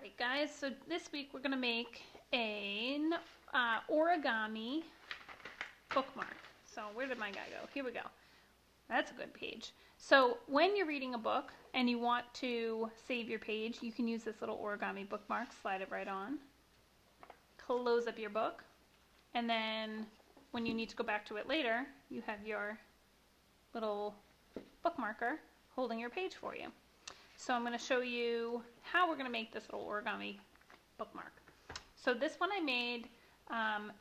Alright guys, so this week we're going to make an origami bookmark. So where did my guy go? Here we go. That's a good page. So when you're reading a book and you want to save your page, you can use this little origami bookmark, slide it right on, close up your book, and then when you need to go back to it later, you have your little bookmarker holding your page for you. So I'm going to show you how we're going to make this little origami bookmark. So this one I made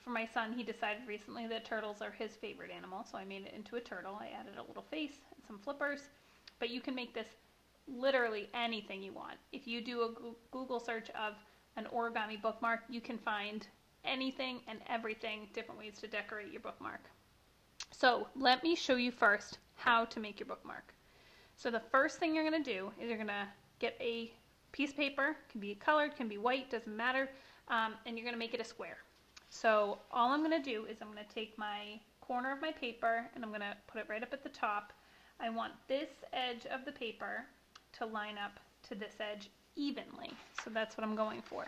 for my son. He decided recently that turtles are his favorite animal, so I made it into a turtle. I added a little face and some flippers, but you can make this literally anything you want. If you do a Google search of an origami bookmark, you can find anything and everything, different ways to decorate your bookmark. So let me show you first how to make your bookmark. So the first thing you're going to do is you're going to get a piece of paper, can be colored, can be white, doesn't matter, and you're going to make it a square. So all I'm going to do is I'm going to take my corner of my paper and I'm going to put it right up at the top. I want this edge of the paper to line up to this edge evenly. So that's what I'm going for.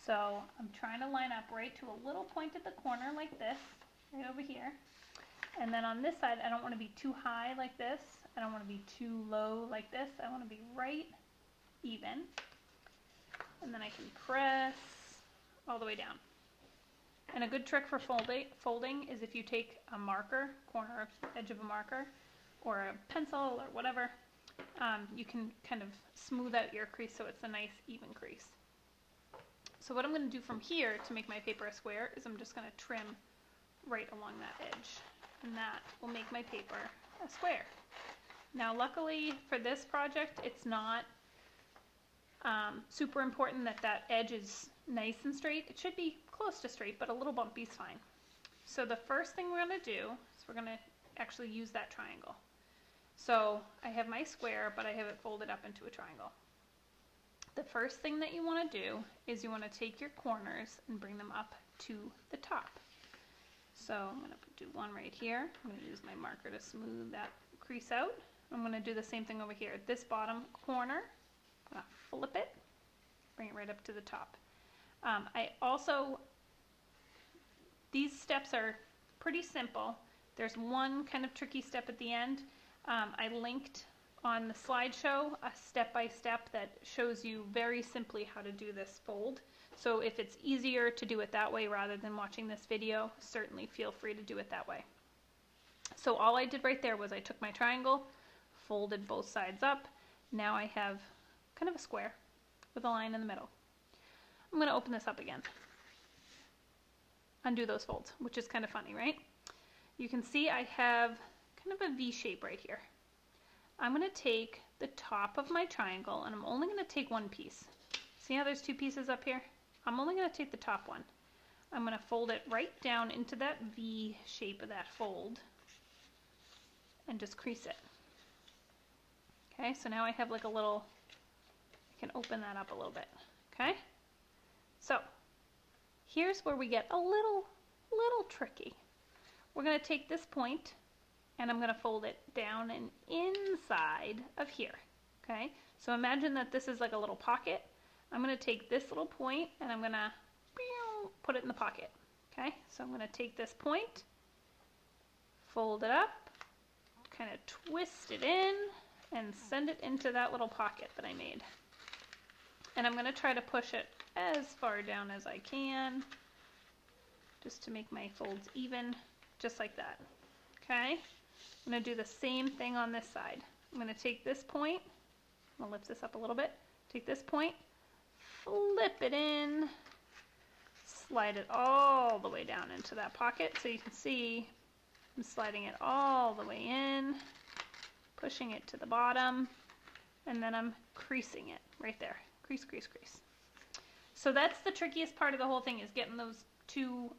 So I'm trying to line up right to a little point at the corner like this, right over here. And then on this side, I don't want to be too high like this. I don't want to be too low like this. I want to be right even. And then I can press all the way down. And a good trick for folding is if you take a marker, corner of edge of a marker, or a pencil or whatever, you can kind of smooth out your crease so it's a nice even crease. So what I'm going to do from here to make my paper a square is I'm just going to trim right along that edge. And that will make my paper a square. Now luckily for this project, it's not super important that that edge is nice and straight. It should be close to straight, but a little bumpy is fine. So the first thing we're going to do is we're going to actually use that triangle. So I have my square, but I have it folded up into a triangle. The first thing that you want to do is you want to take your corners and bring them up to the top. So I'm going to do one right here. I'm going to use my marker to smooth that crease out. I'm going to do the same thing over here. This bottom corner, I'm going to flip it, bring it right up to the top. These steps are pretty simple. There's one kind of tricky step at the end. I linked on the slideshow a step-by-step that shows you very simply how to do this fold. So if it's easier to do it that way rather than watching this video, certainly feel free to do it that way. So all I did right there was I took my triangle, folded both sides up. Now I have kind of a square with a line in the middle. I'm going to open this up again. Undo those folds, which is kind of funny, right? You can see I have kind of a V shape right here. I'm going to take the top of my triangle and I'm only going to take one piece. See how there's two pieces up here? I'm only going to take the top one. I'm going to fold it right down into that V shape of that fold and just crease it. Okay, so now I have like a little, I can open that up a little bit. Okay, so here's where we get a little tricky. We're going to take this point and I'm going to fold it down and inside of here. Okay, so imagine that this is like a little pocket. I'm going to take this little point and I'm going to put it in the pocket. Okay, so I'm going to take this point, fold it up, kind of twist it in, and send it into that little pocket that I made. And I'm going to try to push it as far down as I can, just to make my folds even, just like that. Okay, I'm going to do the same thing on this side. I'm going to take this point, I'm going to lift this up a little bit, take this point, flip it in, slide it all the way down into that pocket. So you can see I'm sliding it all the way in, pushing it to the bottom, and then I'm creasing it right there. Crease, crease, crease. So that's the trickiest part of the whole thing, is getting those two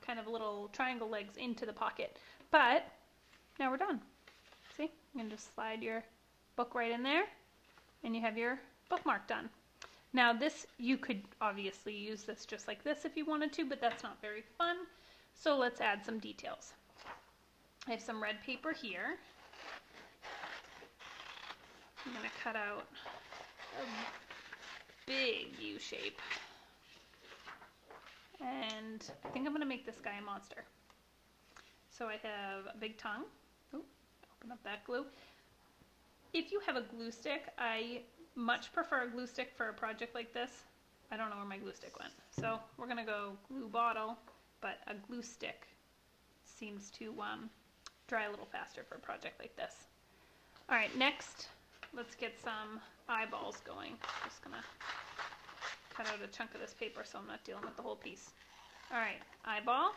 kind of little triangle legs into the pocket. But now we're done. See, you can just slide your book right in there and you have your bookmark done. Now this, you could obviously use this just like this if you wanted to, but that's not very fun. So let's add some details. I have some red paper here. I'm going to cut out a big U shape. And I think I'm going to make this guy a monster. So I have a big tongue. Ooh, open up that glue. If you have a glue stick, I much prefer a glue stick for a project like this. I don't know where my glue stick went. So we're going to go glue bottle, but a glue stick seems to dry a little faster for a project like this. All right, next, let's get some eyeballs going. Just going to cut out a chunk of this paper so I'm not dealing with the whole piece. All right, eyeball.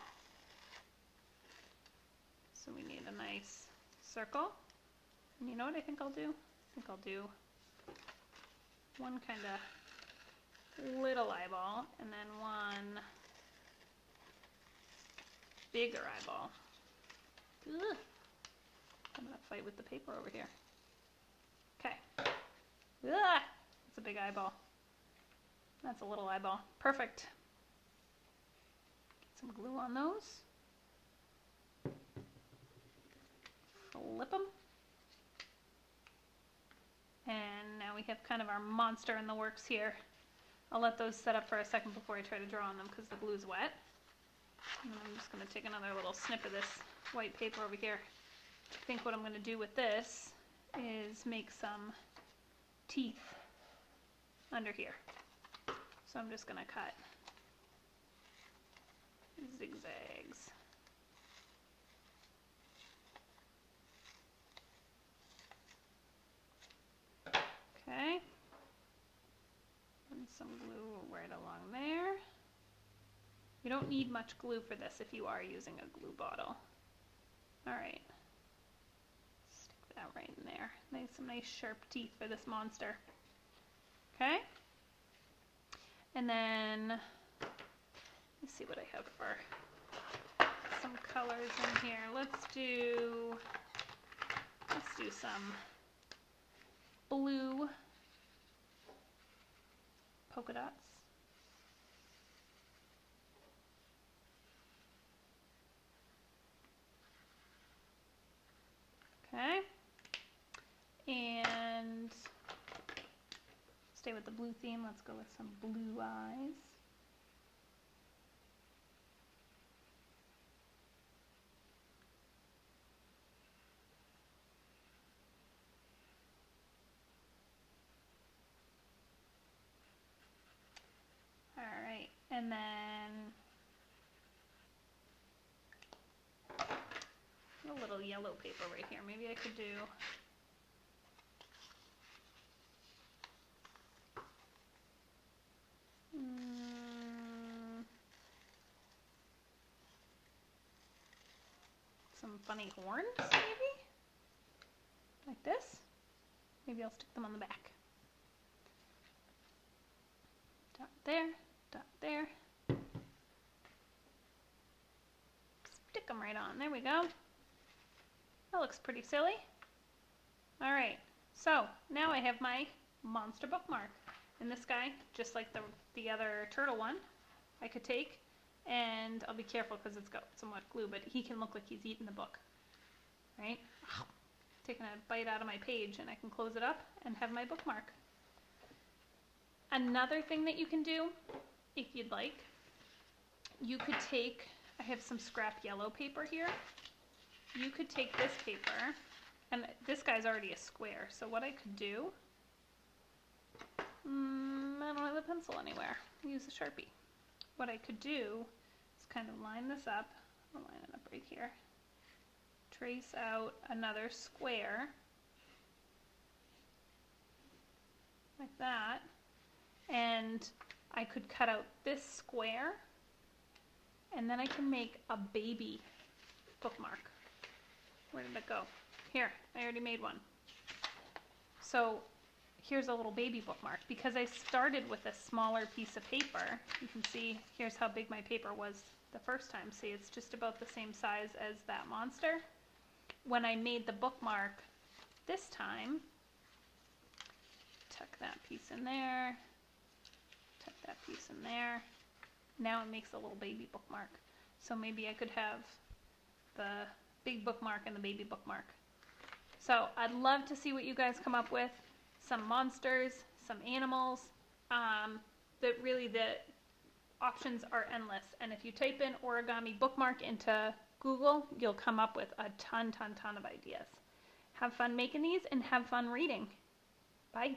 So we need a nice circle. And you know what I think I'll do? I think I'll do one kind of little eyeball and then one bigger eyeball. Ugh. I'm going to fight with the paper over here. Okay. Ugh. That's a big eyeball. That's a little eyeball. Perfect. Get some glue on those. Flip them. And now we have kind of our monster in the works here. I'll let those set up for a second before I try to draw on them because the glue's wet. And I'm just going to take another little snip of this white paper over here. I think what I'm going to do with this is make some teeth under here. So I'm just going to cut zigzags. Okay. And some glue right along there. You don't need much glue for this if you are using a glue bottle. All right. Stick that right in there. Some nice sharp teeth for this monster. Okay. And then, let's see what I have for some colors in here. Let's do some blue polka dots. Okay. And stay with the blue theme. Let's go with some blue eyes. All right, and then a little yellow paper right here. Maybe I could do some funny horns, maybe? Like this. Maybe I'll stick them on the back. Dot there, dot there. Stick them right on. There we go. That looks pretty silly. All right, so now I have my monster bookmark. And this guy, just like the other turtle one, I could take, and I'll be careful because it's got somewhat glue, but he can look like he's eating the book, right? Taking a bite out of my page, and I can close it up and have my bookmark. Another thing that you can do, if you'd like, you could take, I have some scrap yellow paper here. You could take this paper, and this guy's already a square, so what I could do, I don't have a pencil anywhere. I'll use a Sharpie. What I could do is kind of line this up. I'll line it up right here. Trace out another square, like that, and I could cut out this square, and then I can make a baby bookmark. Where did it go? Here, I already made one. So here's a little baby bookmark. Because I started with a smaller piece of paper, you can see here's how big my paper was the first time. See, it's just about the same size as that monster. When I made the bookmark this time, tuck that piece in there, tuck that piece in there. Now it makes a little baby bookmark. So maybe I could have the big bookmark and the baby bookmark. So I'd love to see what you guys come up with. Some monsters, some animals. that really the options are endless. And if you type in Origami Bookmark into Google, you'll come up with a ton of ideas. Have fun making these and have fun reading. Bye.